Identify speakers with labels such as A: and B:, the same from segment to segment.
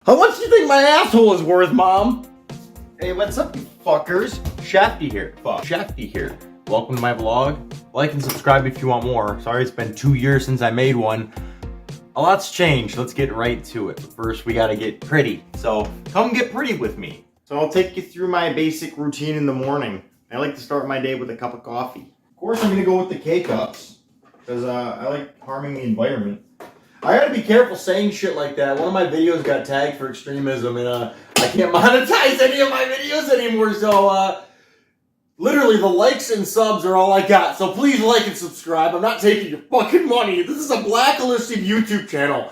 A: How much do you think my asshole is worth, Mom? Hey, what's up, you fuckers? Shafty here. Shafty here. Welcome to my vlog. Like and subscribe if you want more. Sorry it's been 2 years since I made one. A lot's changed. Let's get right to it. But first, we gotta get pretty. So, come get pretty with me. So I'll take you through my basic routine in the morning. I like to start my day with a cup of coffee. Of course, I'm gonna go with the K-Cups, because I like harming the environment. I gotta be careful saying shit like that. One of my videos got tagged for extremism, and I can't monetize any of my videos anymore, so literally the likes and subs are all I got. So please like and subscribe. I'm not taking your fucking money. This is a blacklisted YouTube channel.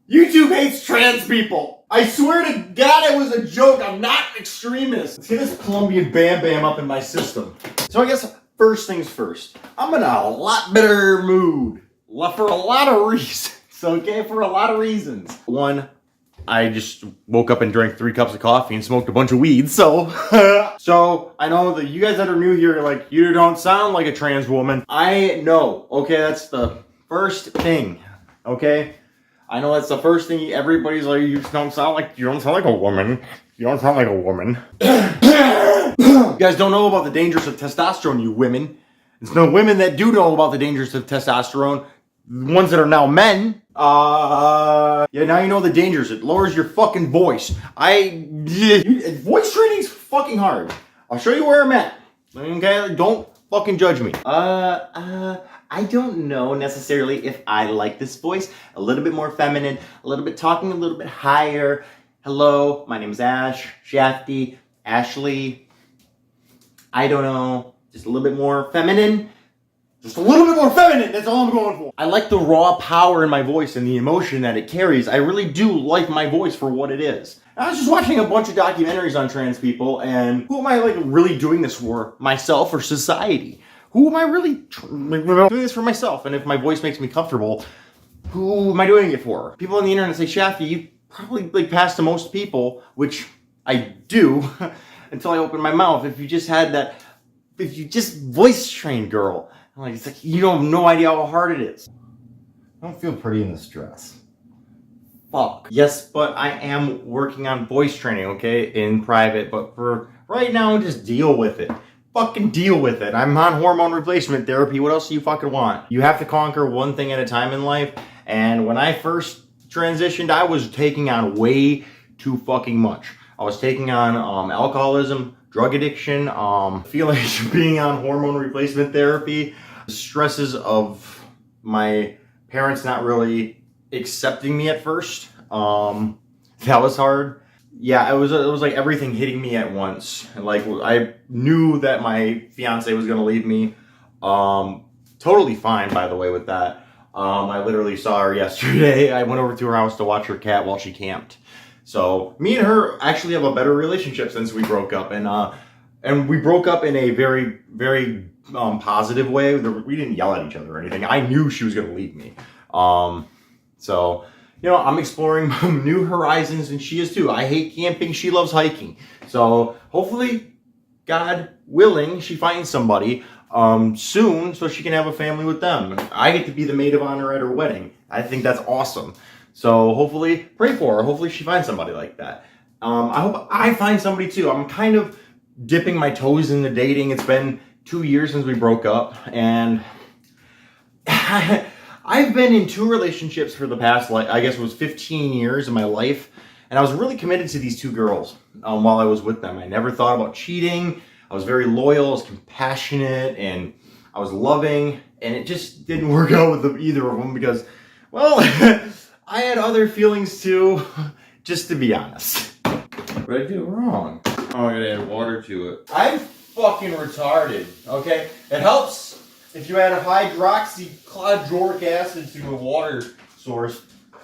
A: YouTube hates trans people. I swear to God it was a joke. I'm not an extremist. Let's get this Colombian Bam Bam up in my system. So I guess first things first. I'm in a lot better mood. For a lot of reasons. Okay, for a lot of reasons. One, I just woke up and drank 3 cups of coffee and smoked a bunch of weed, so... So, I know that you guys that are new here are like, you don't sound like a trans woman. I know, okay, that's the first thing, okay? I know that's the first thing everybody's like, you don't sound like a woman. You don't sound like a woman. You guys don't know about the dangers of testosterone, you women. There's no women that do know about the dangers of testosterone. The ones that are now men. Yeah, now you know the dangers. It lowers your fucking voice. Voice training's fucking hard. I'll show you where I'm at. Okay? Don't fucking judge me. I don't know necessarily if I like this voice. A little bit more feminine, a little bit talking a little bit higher. Hello, my name is Ash, Shafty, Ashley. I don't know. Just a little bit more feminine. Just a little bit more feminine, that's all I'm going for. I like the raw power in my voice and the emotion that it carries. I really do like my voice for what it is. I was just watching a bunch of documentaries on trans people, and who am I like really doing this for? Myself or society? Who am I really doing this for myself? And if my voice makes me comfortable, who am I doing it for? People on the internet say, Shafty, you probably like pass to most people, which I do, until I open my mouth. If you just voice trained, girl. It's like, you don't have no idea how hard it is.
B: I don't feel pretty in this dress.
A: Fuck. Yes, but I am working on voice training, okay? In private, but for right now, just deal with it. Fucking deal with it. I'm on hormone replacement therapy. What else do you fucking want? You have to conquer one thing at a time in life. And when I first transitioned, I was taking on way too fucking much. I was taking on alcoholism, drug addiction, feeling being on hormone replacement therapy, stresses of my parents not really accepting me at first. That was hard. Yeah, it was like everything hitting me at once. Like I knew that my fiance was gonna leave me. Totally fine, by the way, with that. I literally saw her yesterday. I went over to her house to watch her cat while she camped. So me and her actually have a better relationship since we broke up, and we broke up in a very, very positive way. We didn't yell at each other or anything. I knew she was gonna leave me. So you know, I'm exploring new horizons, and she is too. I hate camping. She loves hiking. So hopefully, God willing, she finds somebody soon so she can have a family with them. I get to be the maid of honor at her wedding. I think that's awesome. So hopefully, pray for her. Hopefully she finds somebody like that. I hope I find somebody too. I'm kind of dipping my toes into dating. It's been 2 years since we broke up, and I've been in 2 relationships for the past, like, I guess it was 15 years of my life, and I was really committed to these 2 girls while I was with them. I never thought about cheating. I was very loyal, I was compassionate, and I was loving, and it just didn't work out with either of them because, well, I had other feelings too, just to be honest.
C: What did I do wrong? Oh, I gotta add water to it.
A: I'm fucking retarded, okay? It helps if you add a hydroxychlorotic acid to a water source.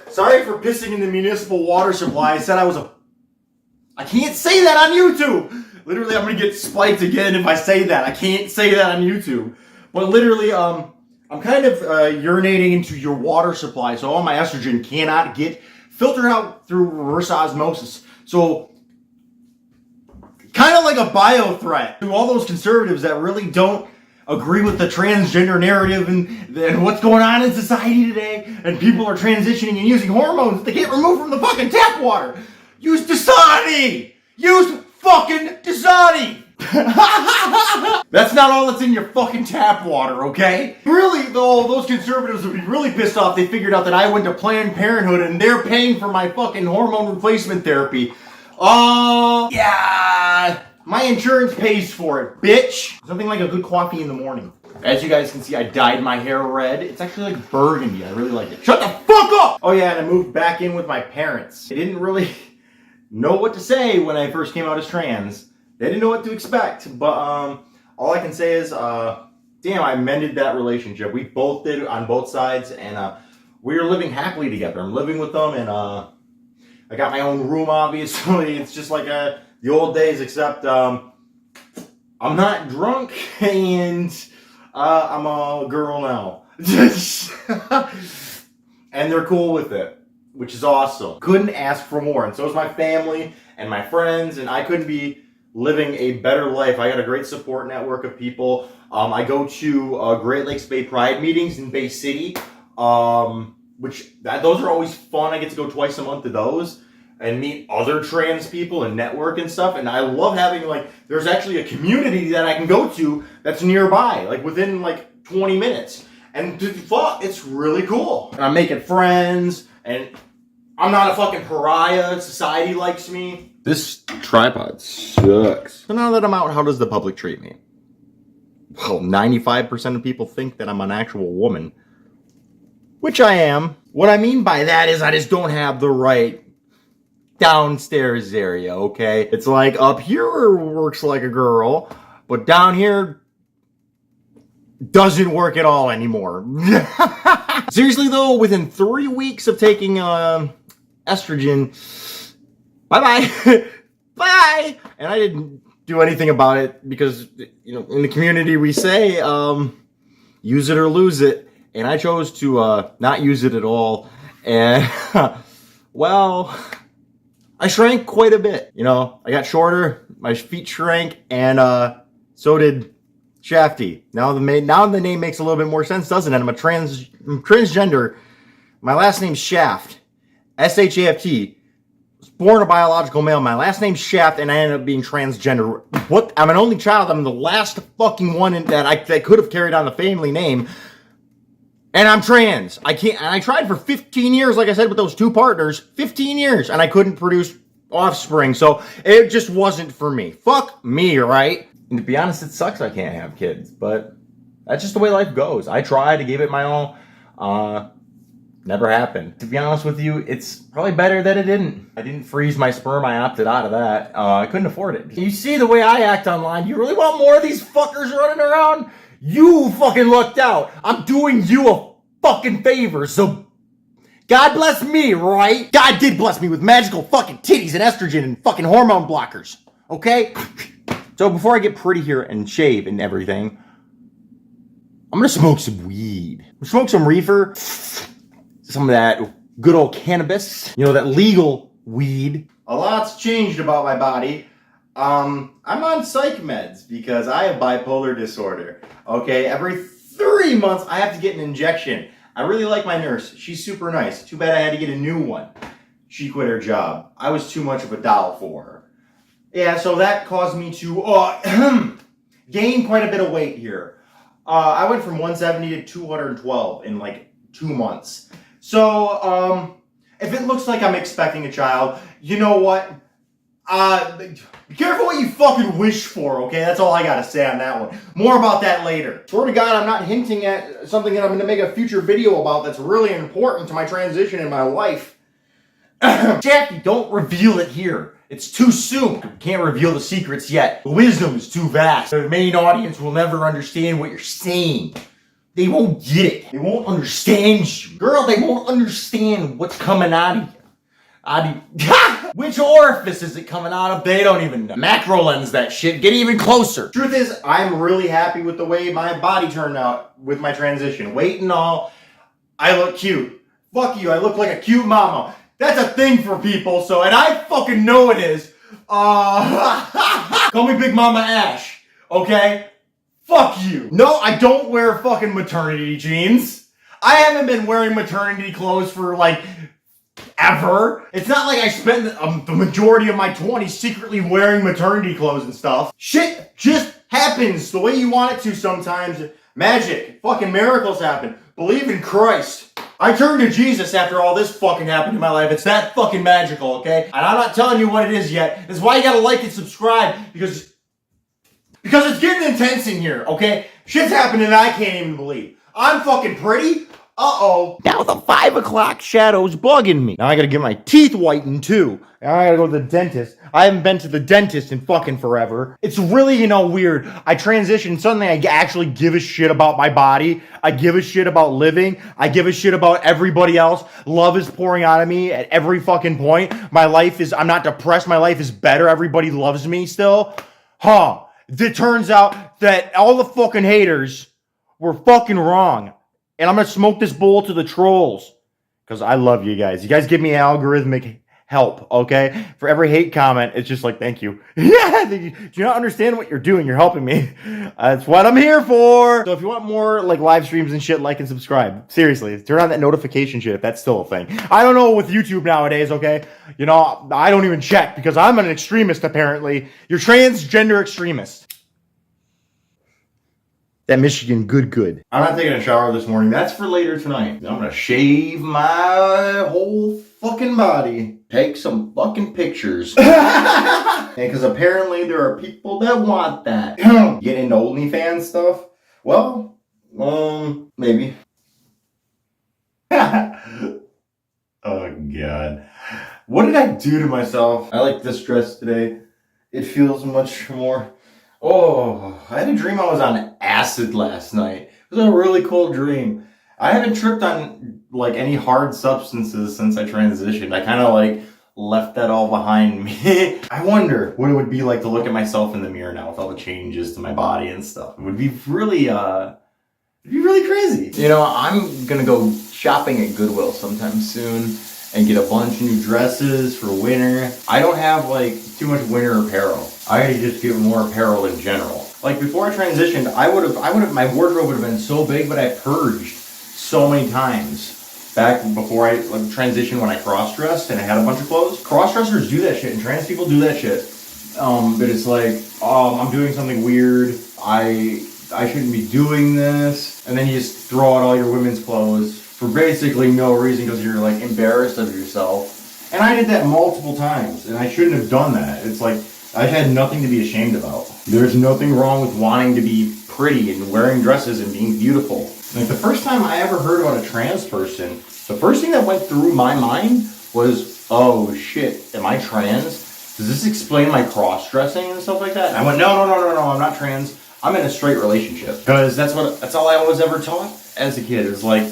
A: Sorry for pissing in the municipal water supply. I said I can't say that on YouTube! Literally, I'm gonna get spiked again if I say that. I can't say that on YouTube. But literally, I'm kind of urinating into your water supply, so all my estrogen cannot get filtered out through reverse osmosis. So, kind of like a bio threat to all those conservatives that really don't agree with the transgender narrative and what's going on in society today, and people are transitioning and using hormones that they can't remove from the fucking tap water. Use Dasani! Use fucking Dasani! That's not all that's in your fucking tap water, okay? Really, though, those conservatives would be really pissed off. They figured out that I went to Planned Parenthood and they're paying for my fucking hormone replacement therapy. Yeah. My insurance pays for it, bitch. Something like a good coffee in the morning. As you guys can see, I dyed my hair red. It's actually like burgundy. I really like it. Shut the fuck up! Oh yeah, and I moved back in with my parents. They didn't really know what to say when I first came out as trans. They didn't know what to expect, but all I can say is, damn, I mended that relationship. We both did on both sides, and we are living happily together. I'm living with them, and I got my own room, obviously. It's just like the old days, except I'm not drunk, and I'm a girl now. And they're cool with it, which is awesome. Couldn't ask for more, and so is my family and my friends, and I couldn't be living a better life. I got a great support network of people. I go to Great Lakes Bay Pride meetings in Bay City, those are always fun. I get to go twice a month to those and meet other trans people and network and stuff. And I love having, there's actually a community that I can go to that's nearby, within 20 minutes. And fuck, it's really cool. And I'm making friends, and I'm not a fucking pariah. Society likes me.
C: This tripod sucks.
A: So now that I'm out, how does the public treat me? Well, 95% of people think that I'm an actual woman, which I am. What I mean by that is I just don't have the right downstairs area, okay? It's like up here works like a girl, but down here doesn't work at all anymore. Seriously though, within 3 weeks of taking estrogen, bye-bye. Bye! And I didn't do anything about it because, in the community we say, use it or lose it. And I chose to not use it at all. And, well, I shrank quite a bit. I got shorter, my feet shrank, and so did Shafty. Now the name makes a little bit more sense, doesn't it? I'm transgender. My last name's Shaft. S-H-A-F-T. Born a biological male. My last name's Shaft, and I ended up being transgender. What? I'm an only child. I'm the last fucking one that could have carried on the family name. And I'm trans. I can't. And I tried for 15 years, like I said, with those two partners. 15 years, and I couldn't produce offspring. So it just wasn't for me. Fuck me, right? And to be honest, it sucks I can't have kids, but that's just the way life goes. I tried, I gave it my all. Never happened. To be honest with you, it's probably better that it didn't. I didn't freeze my sperm. I opted out of that. I couldn't afford it. You see the way I act online. You really want more of these fuckers running around? You fucking lucked out. I'm doing you a fucking favor. So God bless me, right? God did bless me with magical fucking titties and estrogen and fucking hormone blockers. Okay? So before I get pretty here and shave and everything, I'm gonna smoke some weed. Smoke some reefer. Some of that good old cannabis, that legal weed. A lot's changed about my body. I'm on psych meds because I have bipolar disorder. Okay, every 3 months I have to get an injection. I really like my nurse. She's super nice. Too bad I had to get a new one. She quit her job. I was too much of a doll for her. Yeah, so that caused me to gain quite a bit of weight here. I went from 170 to 212 in 2 months. So, if it looks like I'm expecting a child, you know what? Be careful what you fucking wish for, okay? That's all I gotta say on that one. More about that later. Swear to God, I'm not hinting at something that I'm gonna make a future video about that's really important to my transition in my life. Jackie, don't reveal it here. It's too soon. Can't reveal the secrets yet. The wisdom is too vast. The main audience will never understand what you're saying. They won't get it. They won't understand you. Girl, they won't understand what's coming out of you. Which orifice is it coming out of? They don't even know. Macro lens that shit. Get even closer. Truth is, I'm really happy with the way my body turned out with my transition. Weight and all, I look cute. Fuck you, I look like a cute mama. That's a thing for people, and I fucking know it is. Call me Big Mama Ash, okay? Fuck you. No, I don't wear fucking maternity jeans. I haven't been wearing maternity clothes for like ever. It's not like I spent the majority of my 20s secretly wearing maternity clothes and stuff. Shit just happens the way you want it to sometimes. Magic. Fucking miracles happen. Believe in Christ. I turned to Jesus after all this fucking happened in my life. It's that fucking magical, okay? And I'm not telling you what it is yet. That's why you gotta like and subscribe, because it's getting intense in here, okay? Shit's happening and I can't even believe. I'm fucking pretty. Uh-oh. Now the 5 o'clock shadow's bugging me. Now I gotta get my teeth whitened too. Now I gotta go to the dentist. I haven't been to the dentist in fucking forever. It's really, weird. I transitioned. Suddenly I actually give a shit about my body. I give a shit about living. I give a shit about everybody else. Love is pouring out of me at every fucking point. I'm not depressed. My life is better. Everybody loves me still. It turns out that all the fucking haters were fucking wrong. And I'm going to smoke this bowl to the trolls. Because I love you guys. You guys give me algorithmic help, okay? For every hate comment, it's just like, thank you. Yeah, do you not understand what you're doing? You're helping me. That's what I'm here for. So if you want more like live streams and shit, like and subscribe. Seriously, turn on that notification shit if that's still a thing. I don't know with YouTube nowadays, okay? I don't even check because I'm an extremist apparently. You're transgender extremist. That Michigan good. I'm not taking a shower this morning. That's for later tonight. I'm gonna shave my whole fucking body. Take some fucking pictures. Because apparently there are people that want that. Get into OnlyFans stuff? Well, maybe. Oh God. What did I do to myself? I like this dress today. It feels much more... Oh, I had a dream I was on acid last night. It was a really cool dream. I haven't tripped on like any hard substances since I transitioned. I kind of like left that all behind me. I wonder what it would be like to look at myself in the mirror now with all the changes to my body and stuff. It would be really, crazy. I'm gonna go shopping at Goodwill sometime soon and get a bunch of new dresses for winter. I don't have like too much winter apparel. I gotta just get more apparel in general. Like before I transitioned, my wardrobe would have been so big, but I purged so many times. Back before I transitioned when I cross-dressed and I had a bunch of clothes. Cross-dressers do that shit and trans people do that shit. But it's like, I'm doing something weird. I shouldn't be doing this. And then you just throw out all your women's clothes for basically no reason because you're like embarrassed of yourself. And I did that multiple times and I shouldn't have done that. It's like, I had nothing to be ashamed about. There's nothing wrong with wanting to be pretty and wearing dresses and being beautiful. Like the first time I ever heard about a trans person, the first thing that went through my mind was, oh shit, am I trans? Does this explain my cross-dressing and stuff like that? And I went, no, I'm not trans. I'm in a straight relationship. Because that's all I was ever taught as a kid. It was like,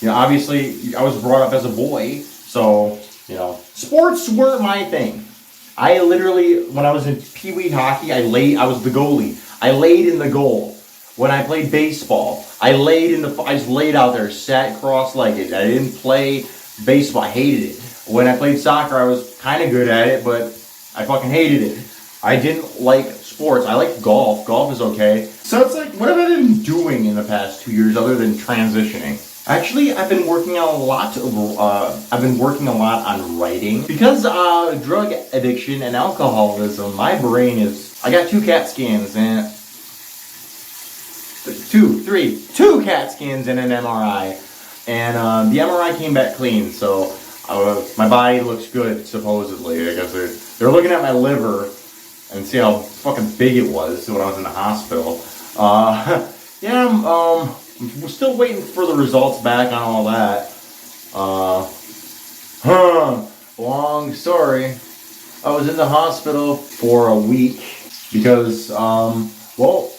A: obviously I was brought up as a boy, so, sports weren't my thing. I literally, when I was in Pee Wee hockey, I was the goalie. I laid in the goal. When I played baseball, I just laid out there, sat cross-legged. I didn't play baseball. I hated it. When I played soccer, I was kind of good at it, but I fucking hated it. I didn't like sports. I like golf. Golf is okay. So it's like, what have I been doing in the past 2 years other than transitioning? Actually, I've been working a lot on writing. Because drug addiction and alcoholism, my brain I got 2 CAT scans and two CAT scans and an MRI. And the MRI came back clean, so my body looks good, supposedly. I guess they're looking at my liver and see how fucking big it was when I was in the hospital. We're still waiting for the results back on all that. Long story. I was in the hospital for a week because,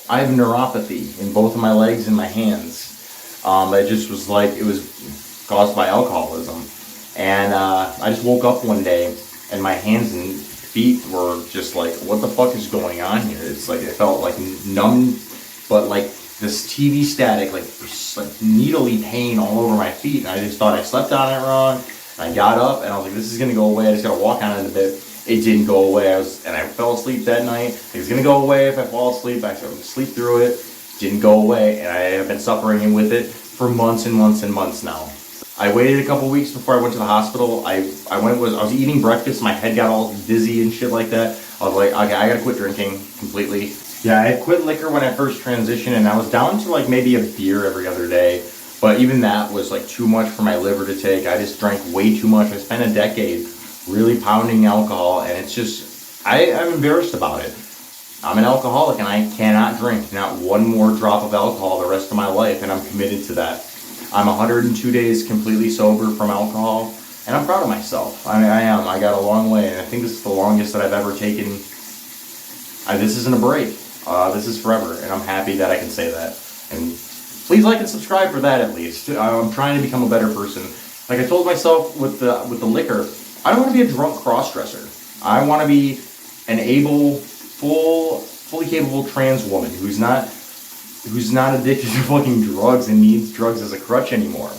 A: I have neuropathy in both of my legs and my hands. It just was like, it was caused by alcoholism. And I just woke up one day and my hands and feet were just like, what the fuck is going on here? It's like, it felt like numb, but like this TV static, like needly pain all over my feet. And I just thought I slept on it wrong. I got up and I was like, this is going to go away. I just got to walk on it a bit. It didn't go away. I fell asleep that night. It was going to go away if I fall asleep. I sleep through it. didn't go away, and I have been suffering with it for months and months and months now. I waited a couple weeks before I went to the hospital. I was eating breakfast, my head got all dizzy and shit like that. I was like, okay, I gotta quit drinking completely. Yeah, I had quit liquor when I first transitioned, and I was down to like maybe a beer every other day. But even that was like too much for my liver to take. I just drank way too much. I spent a decade really pounding alcohol, and it's just, I'm embarrassed about it. I'm an alcoholic, and I cannot drink not one more drop of alcohol the rest of my life, and I'm committed to that. I'm 102 days completely sober from alcohol, and I'm proud of myself. I am. I got a long way, and I think this is the longest that I've ever taken. This isn't a break. This is forever, and I'm happy that I can say that. And please like and subscribe for that at least. I'm trying to become a better person. Like I told myself with the liquor, I don't want to be a drunk cross-dresser. I want to be an able, fully capable trans woman who's not addicted to fucking drugs and needs drugs as a crutch anymore.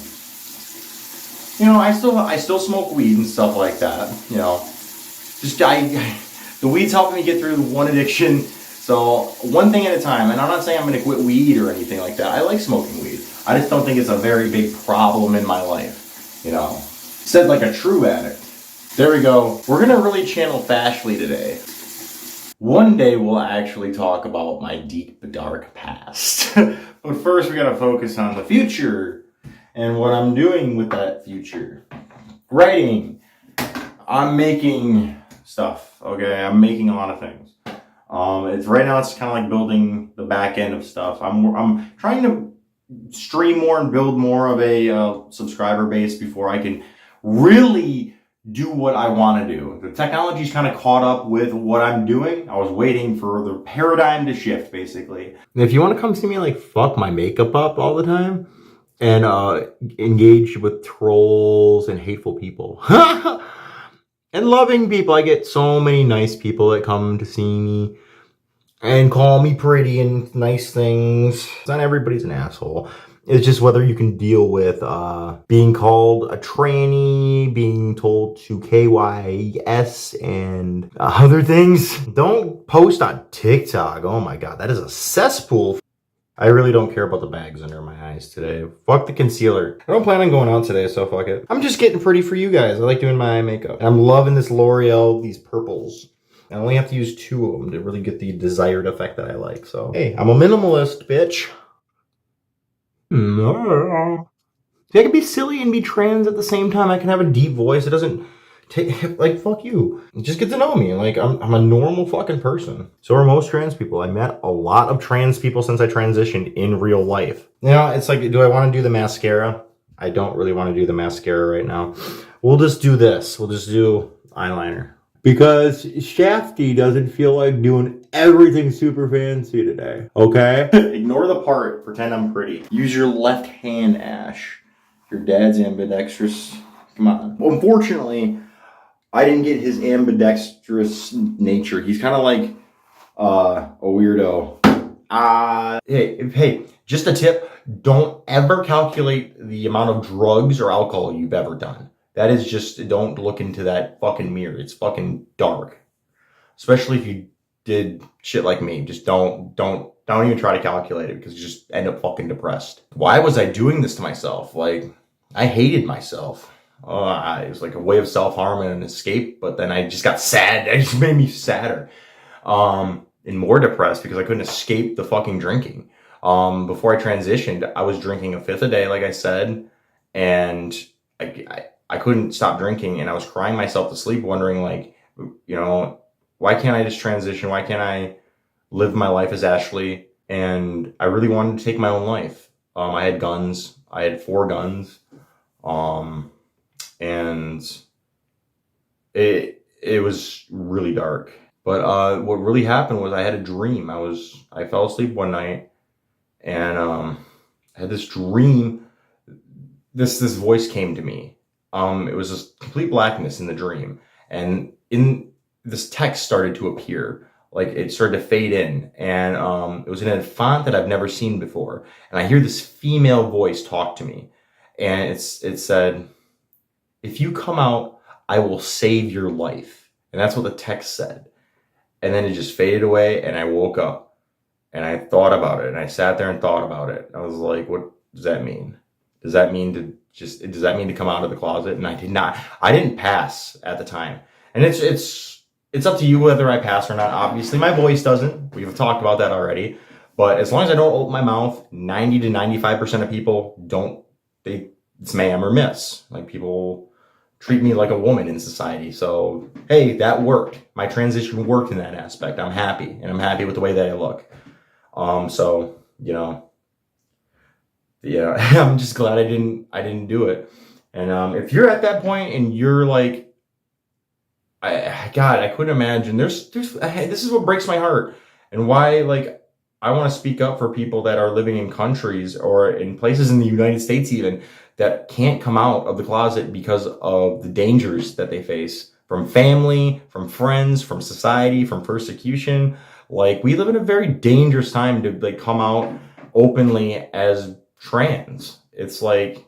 A: You know, I still smoke weed and stuff like that. You know, just the weed's helping me get through one addiction. So one thing at a time, and I'm not saying I'm going to quit weed or anything like that. I like smoking weed. I just don't think it's a very big problem in my life. You know, said like a true addict. There we go. We're going to really channel Fashly today. One day we'll actually talk about my deep, dark past. But first we got to focus on the future and what I'm doing with that future. Writing. I'm making stuff, okay? I'm making a lot of things. Right now it's kind of like building the back end of stuff. I'm trying to stream more and build more of a subscriber base before I can really do what I want to do. The technology's kind of caught up with what I'm doing. I was waiting for the paradigm to shift, basically. If you want to come see me like fuck my makeup up all the time and engage with trolls and hateful people and loving people, I get so many nice people that come to see me and call me pretty and nice things. Not everybody's an asshole. It's just whether you can deal with being called a tranny, being told to KYS, and other things. Don't post on TikTok. Oh my god, that is a cesspool. I really don't care about the bags under my eyes today. Fuck the concealer. I don't plan on going out today, so fuck it. I'm just getting pretty for you guys. I like doing my makeup. I'm loving this L'Oreal, these purples. I only have to use 2 of them to really get the desired effect that I like. So, hey, I'm a minimalist, bitch. No. See, I can be silly and be trans at the same time. I can have a deep voice. It doesn't take, like, fuck you. Just get to know me. Like, I'm a normal fucking person. So are most trans people. I met a lot of trans people since I transitioned in real life. You know, it's like, do I want to do the mascara? I don't really want to do the mascara right now. We'll just do this. We'll just do eyeliner. Because Shafty doesn't feel like doing everything super fancy today, okay? Ignore the part, pretend I'm pretty. Use your left hand, Ash. Your dad's ambidextrous. Come on. Well, unfortunately, I didn't get his ambidextrous nature. He's kind of like a weirdo. Hey, just a tip. Don't ever calculate the amount of drugs or alcohol you've ever done. That is just, don't look into that fucking mirror. It's fucking dark. Especially if you did shit like me. Just don't even try to calculate it because you just end up fucking depressed. Why was I doing this to myself? Like, I hated myself. It was like a way of self-harm and an escape, but then I just got sad. It just made me sadder. And more depressed because I couldn't escape the fucking drinking. Before I transitioned, I was drinking a 5th a day, like I said, and I couldn't stop drinking, and I was crying myself to sleep wondering, like, you know, why can't I just transition? Why can't I live my life as Ashley? And I really wanted to take my own life. I had guns. I had 4 guns. And it was really dark. But what really happened was I had a dream. I fell asleep one night, and I had this dream. This voice came to me. It was just complete blackness in the dream, and in this text started to appear, like it started to fade in, and it was in a font that I've never seen before, and I hear this female voice talk to me, and it said, "If you come out, I will save your life," and that's what the text said, and then it just faded away, and I woke up, And I thought about it, and I sat there and thought about it. I was like, what does that mean? Does that mean to come out of the closet? And I didn't pass at the time. And it's up to you whether I pass or not. Obviously, my voice doesn't. We've talked about that already. But as long as I don't open my mouth, 90 to 95% of people it's ma'am or miss. Like, people treat me like a woman in society. So, hey, that worked. My transition worked in that aspect. I'm happy, and I'm happy with the way that I look. So, you know, yeah, I'm just glad I didn't do it. And if you're at that point and you're like, God, I couldn't imagine. This is what breaks my heart, and why, like, I want to speak up for people that are living in countries or in places in the United States even that can't come out of the closet because of the dangers that they face from family, from friends, from society, from persecution. Like, we live in a very dangerous time to, like, come out openly as trans. It's like,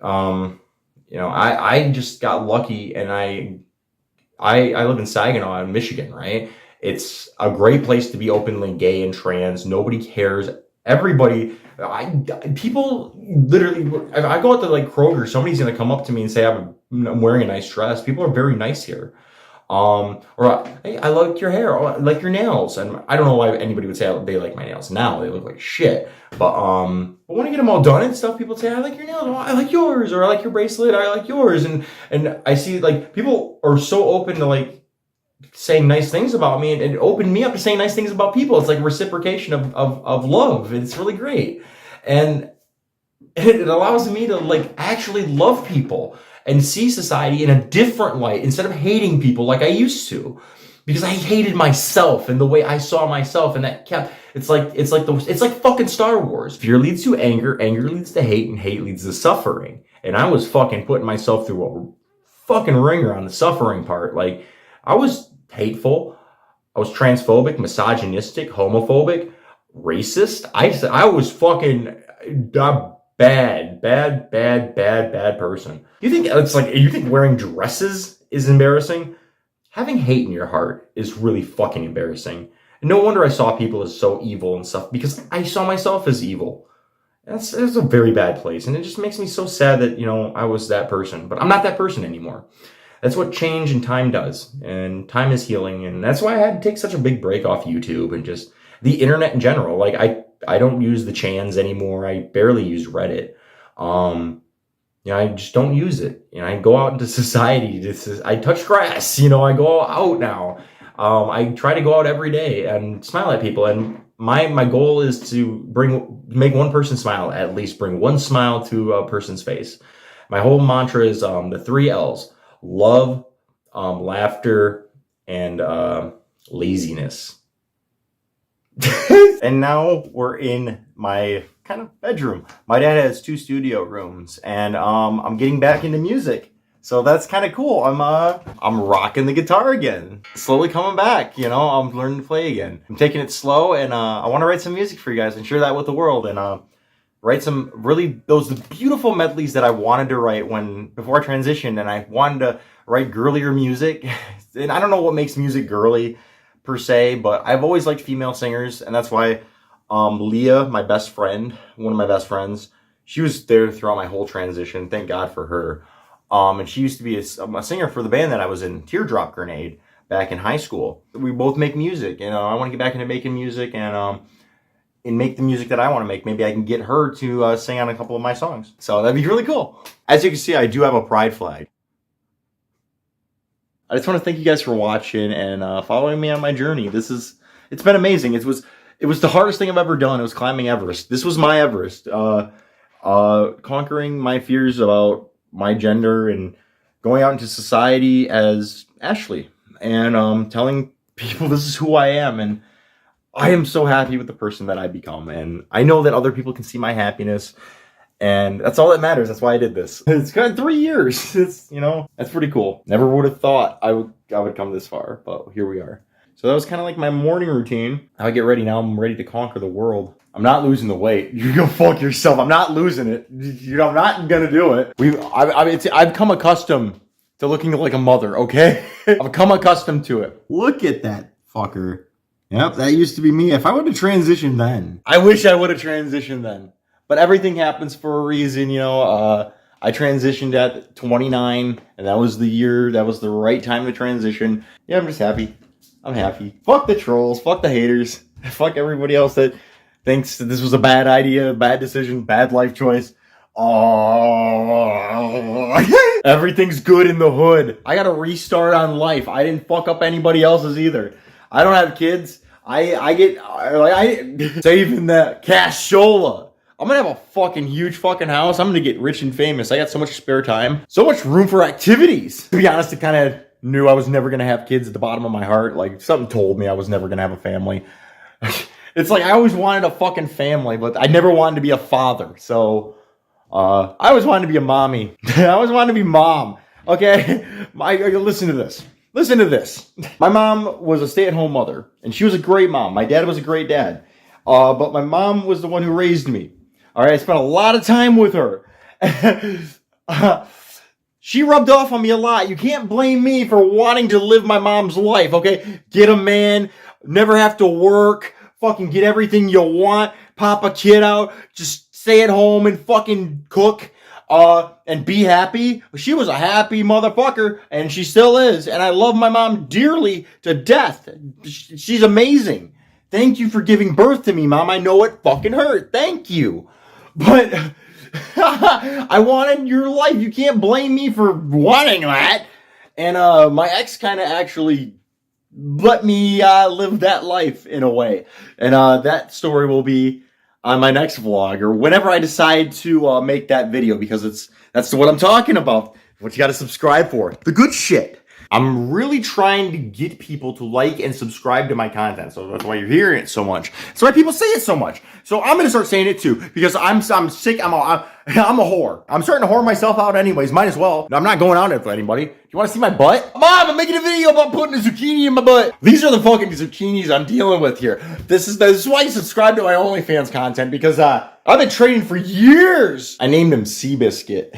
A: you know, I just got lucky, and I live in Saginaw in Michigan, right? It's a great place to be openly gay and trans. Nobody cares. Everybody, people literally, if I go out to, like, Kroger, somebody's going to come up to me and say I'm wearing a nice dress. People are very nice here. Or, hey, I like your hair, or I like your nails. And I don't know why anybody would say they like my nails now. They look like shit. But when I get them all done and stuff, people say, I like your nails, oh, I like yours, or I like your bracelet, I like yours. And I see, like, people are so open to, like, saying nice things about me, and it opened me up to saying nice things about people. It's like reciprocation of love. It's really great. And it allows me to, like, actually love people and see society in a different light instead of hating people like I used to, because I hated myself and the way I saw myself, and that kept, it's like fucking Star Wars. Fear leads to anger, anger leads to hate, and hate leads to suffering. And I was fucking putting myself through a fucking ringer on the suffering part. Like, I was hateful. I was transphobic, misogynistic, homophobic, racist. I was fucking bad person. You think wearing dresses is embarrassing? Having hate in your heart is really fucking embarrassing. And no wonder I saw people as so evil and stuff, because I saw myself as evil. That's a very bad place. And it just makes me so sad that, you know, I was that person. But I'm not that person anymore. That's what change and time does. And time is healing. And that's why I had to take such a big break off YouTube and just the internet in general. Like, I don't use the Chans anymore. I barely use Reddit. You know, I just don't use it. You know, I go out into society. I touch grass. You know, I go out now. I try to go out every day and smile at people. And my goal is to make one person smile, at least bring one smile to a person's face. My whole mantra is the 3 L's: love, laughter, and laziness. And now we're in my kind of bedroom. My dad has 2 studio rooms, and I'm getting back into music. So that's kind of cool. I'm rocking the guitar again. Slowly coming back, you know, I'm learning to play again. I'm taking it slow, and I want to write some music for you guys and share that with the world, and write some those beautiful medleys that I wanted to write before I transitioned, and I wanted to write girlier music. And I don't know what makes music girly per se, but I've always liked female singers, and that's why Leah, my best friend, one of my best friends, she was there throughout my whole transition. Thank God for her. And she used to be a singer for the band that I was in, Teardrop Grenade, back in high school. We both make music, and I want to get back into making music and make the music that I want to make. Maybe I can get her to sing on a couple of my songs. So that'd be really cool. As you can see, I do have a pride flag. I just want to thank you guys for watching and following me on my journey. It's been amazing. It was the hardest thing I've ever done. It was climbing Everest. This was my Everest. Conquering my fears about my gender and going out into society as Ashley and telling people this is who I am. And I am so happy with the person that I become. And I know that other people can see my happiness. And that's all that matters. That's why I did this. It's been 3 years. It's, you know, that's pretty cool. Never would have thought I would come this far, but here we are. So that was kind of like my morning routine. How I get ready now. I'm ready to conquer the world. I'm not losing the weight. You go fuck yourself. I'm not losing it. You know, I'm not gonna do it. I've come accustomed to looking like a mother. Okay, I've come accustomed to it. Look at that fucker. Yep, that used to be me. If I would have transitioned then. I wish I would have transitioned then. But everything happens for a reason, you know. I transitioned at 29, and that was the year, that was the right time to transition. Yeah, I'm just happy. I'm happy. Fuck the trolls, fuck the haters, fuck everybody else that thinks that this was a bad idea, bad decision, bad life choice. Oh, everything's good in the hood. I gotta restart on life. I didn't fuck up anybody else's either. I don't have kids. I get saving that cashola. I'm gonna have a fucking huge fucking house. I'm gonna get rich and famous. I got so much spare time, so much room for activities. To be honest, I kind of knew I was never gonna have kids at the bottom of my heart. Like, something told me I was never gonna have a family. It's like I always wanted a fucking family, but I never wanted to be a father. So I always wanted to be a mommy. I always wanted to be mom. Okay, listen to this. Listen to this. My mom was a stay-at-home mother, and she was a great mom. My dad was a great dad, but my mom was the one who raised me. All right, I spent a lot of time with her. She rubbed off on me a lot. You can't blame me for wanting to live my mom's life, okay? Get a man, never have to work, fucking get everything you want, pop a kid out, just stay at home and fucking cook, and be happy. She was a happy motherfucker, and she still is, and I love my mom dearly to death. She's amazing. Thank you for giving birth to me, Mom. I know it fucking hurt. Thank you. But I wanted your life. You can't blame me for wanting that. And my ex kind of actually let me live that life in a way. And that story will be on my next vlog, or whenever I decide to make that video, because that's what I'm talking about. What you got to subscribe for. The good shit. I'm really trying to get people to like and subscribe to my content. So that's why you're hearing it so much. That's why people say it so much. So I'm going to start saying it too, because I'm sick. I'm a whore. I'm starting to whore myself out anyways. Might as well. I'm not going out with anybody. You want to see my butt? Mom, I'm making a video about putting a zucchini in my butt. These are the fucking zucchinis I'm dealing with here. This is why you subscribe to my OnlyFans content, because I've been training for years. I named him Seabiscuit.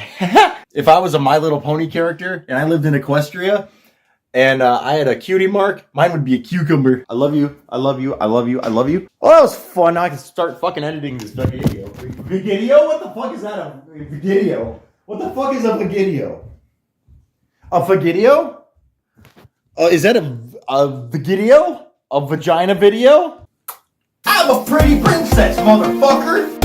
A: If I was a My Little Pony character and I lived in Equestria, and I had a cutie mark, mine would be a cucumber. I love you. I love you. I love you. I love you. Oh, that was fun. Now I can start fucking editing this video. Video? What the fuck is that? A video? What the fuck is a video? A video? Is that a video? A vagina video? I'm a pretty princess, motherfucker.